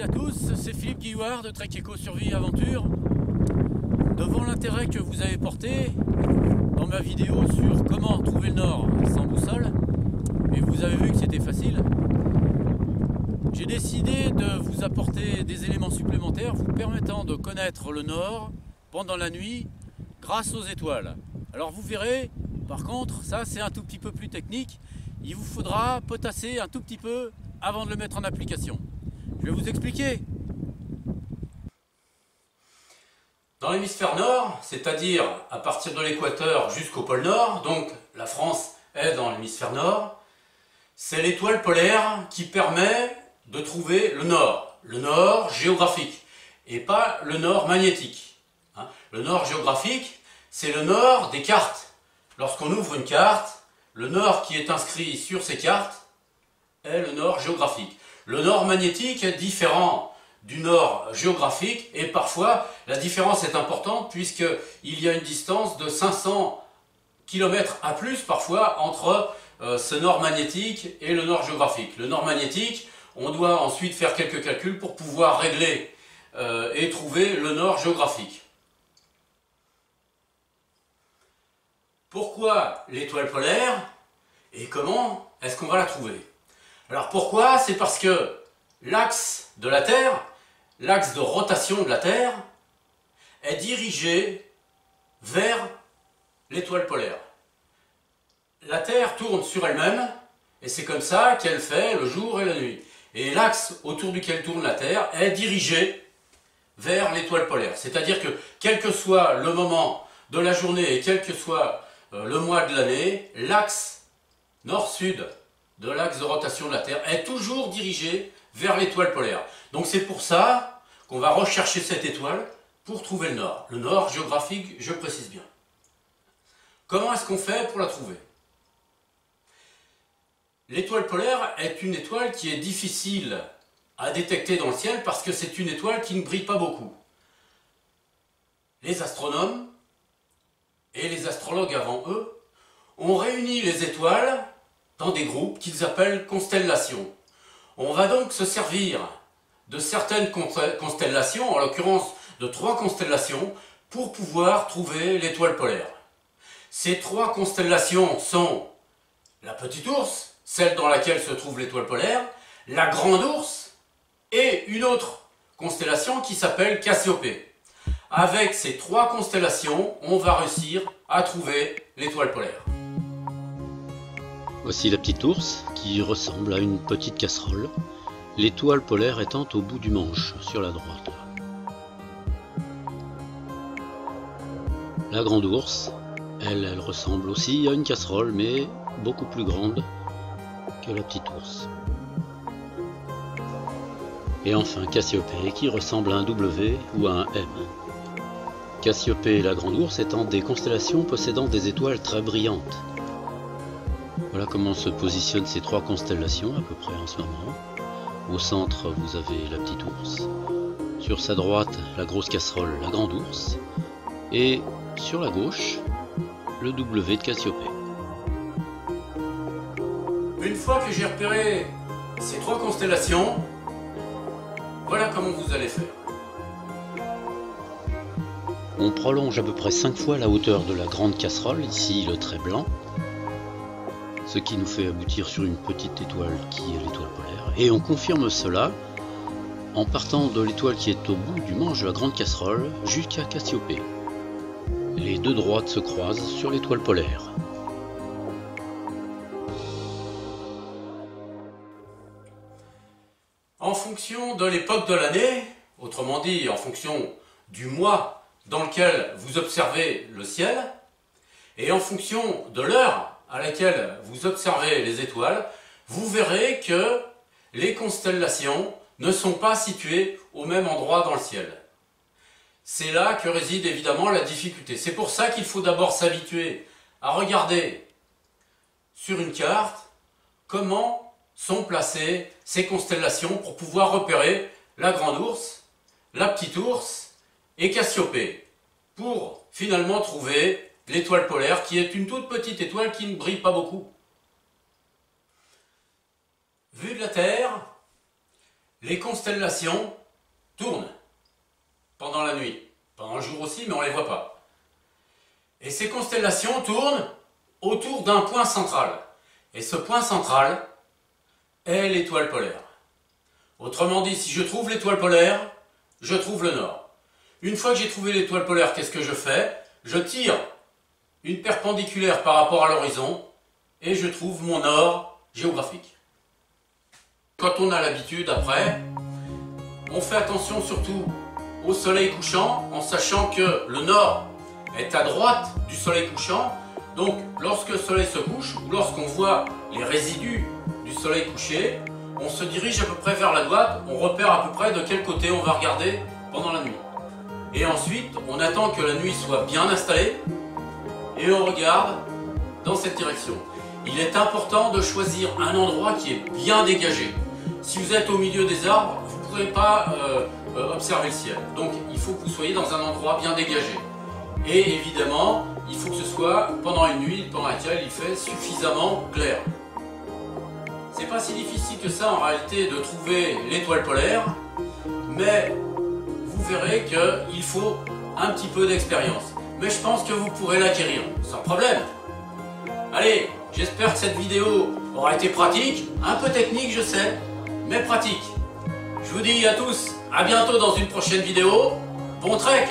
et à tous, c'est Philippe Guillouard de Trek Eco Survie Aventure. Devant l'intérêt que vous avez porté dans ma vidéo sur comment trouver le nord sans boussole, et vous avez vu que c'était facile, j'ai décidé de vous apporter des éléments supplémentaires vous permettant de connaître le nord pendant la nuit grâce aux étoiles. Alors vous verrez, par contre, ça c'est un tout petit peu plus technique, il vous faudra potasser un tout petit peu avant de le mettre en application. Je vais vous expliquer. Dans l'hémisphère nord, c'est-à-dire à partir de l'équateur jusqu'au pôle nord, donc la France est dans l'hémisphère nord, c'est l'étoile polaire qui permet de trouver le nord géographique, et pas le nord magnétique. Le nord géographique, c'est le nord des cartes. Lorsqu'on ouvre une carte, le nord qui est inscrit sur ces cartes est le nord géographique. Le nord magnétique est différent du nord géographique et parfois la différence est importante puisqu'il y a une distance de 500 km à plus parfois entre ce nord magnétique et le nord géographique. Le nord magnétique, on doit ensuite faire quelques calculs pour pouvoir régler et trouver le nord géographique. Pourquoi l'étoile polaire et comment est-ce qu'on va la trouver? Alors pourquoi? C'est parce que l'axe de la Terre, l'axe de rotation de la Terre, est dirigé vers l'étoile polaire. La Terre tourne sur elle-même et c'est comme ça qu'elle fait le jour et la nuit. Et l'axe autour duquel tourne la Terre est dirigé vers l'étoile polaire. C'est-à-dire que quel que soit le moment de la journée et quel que soit le mois de l'année, l'axe nord-sud de l'axe de rotation de la Terre est toujours dirigé vers l'étoile polaire. Donc c'est pour ça qu'on va rechercher cette étoile pour trouver le nord géographique, je précise bien. Comment est-ce qu'on fait pour la trouver? L'étoile polaire est une étoile qui est difficile à détecter dans le ciel parce que c'est une étoile qui ne brille pas beaucoup. Les astronomes et les astrologues avant eux ont réuni les étoiles dans des groupes qu'ils appellent constellations. On va donc se servir de certaines constellations, en l'occurrence de 3 constellations, pour pouvoir trouver l'étoile polaire. Ces 3 constellations sont la Petite Ourse, celle dans laquelle se trouve l'étoile polaire, la Grande Ourse et une autre constellation qui s'appelle Cassiopée. Avec ces 3 constellations, on va réussir à trouver l'étoile polaire. Voici la Petite Ourse qui ressemble à une petite casserole, l'étoile polaire étant au bout du manche, sur la droite. La Grande Ourse, elle ressemble aussi à une casserole, mais beaucoup plus grande que la Petite Ourse. Et enfin Cassiopée qui ressemble à un W ou à un M. Cassiopée et la Grande Ourse étant des constellations possédant des étoiles très brillantes. Voilà comment se positionnent ces 3 constellations à peu près en ce moment. Au centre, vous avez la Petite Ourse. Sur sa droite, la grosse casserole, la Grande Ourse. Et sur la gauche, le W de Cassiopée. Une fois que j'ai repéré ces 3 constellations, voilà comment vous allez faire. On prolonge à peu près 5 fois la hauteur de la grande casserole, ici le trait blanc, ce qui nous fait aboutir sur une petite étoile qui est l'étoile polaire. Et on confirme cela en partant de l'étoile qui est au bout du manche de la grande casserole jusqu'à Cassiopée. Les 2 droites se croisent sur l'étoile polaire. En fonction de l'époque de l'année, autrement dit en fonction du mois dans lequel vous observez le ciel, et en fonction de l'heure à laquelle vous observez les étoiles, vous verrez que les constellations ne sont pas situées au même endroit dans le ciel. C'est là que réside évidemment la difficulté. C'est pour ça qu'il faut d'abord s'habituer à regarder sur une carte comment sont placées ces constellations pour pouvoir repérer la Grande Ourse, la Petite Ourse et Cassiopée, pour finalement trouver l'étoile polaire qui est une toute petite étoile qui ne brille pas beaucoup. Vue de la Terre, Les constellations tournent pendant la nuit, pendant le jour aussi, mais on ne les voit pas. Et ces constellations tournent autour d'un point central. Et ce point central est l'étoile polaire. Autrement dit, si je trouve l'étoile polaire, je trouve le nord. Une fois que j'ai trouvé l'étoile polaire, qu'est-ce que je fais? Je tire une perpendiculaire par rapport à l'horizon et je trouve mon nord géographique. Quand on a l'habitude, après, on fait attention surtout au soleil couchant, en sachant que le nord est à droite du soleil couchant. Donc, lorsque le soleil se couche, ou lorsqu'on voit les résidus du soleil couché, on se dirige à peu près vers la droite, on repère à peu près de quel côté on va regarder pendant la nuit. Et ensuite, on attend que la nuit soit bien installée et on regarde dans cette direction. Il est important de choisir un endroit qui est bien dégagé. Si vous êtes au milieu des arbres, vous ne pourrez pas observer le ciel. Donc il faut que vous soyez dans un endroit bien dégagé. Et évidemment, il faut que ce soit pendant une nuit pendant laquelle il fait suffisamment clair. C'est pas si difficile que ça en réalité de trouver l'étoile polaire, mais vous verrez qu'il faut un petit peu d'expérience. Mais je pense que vous pourrez l'acquérir sans problème. Allez, j'espère que cette vidéo aura été pratique, un peu technique je sais, mais pratique. Je vous dis à tous, à bientôt dans une prochaine vidéo. Bon trek!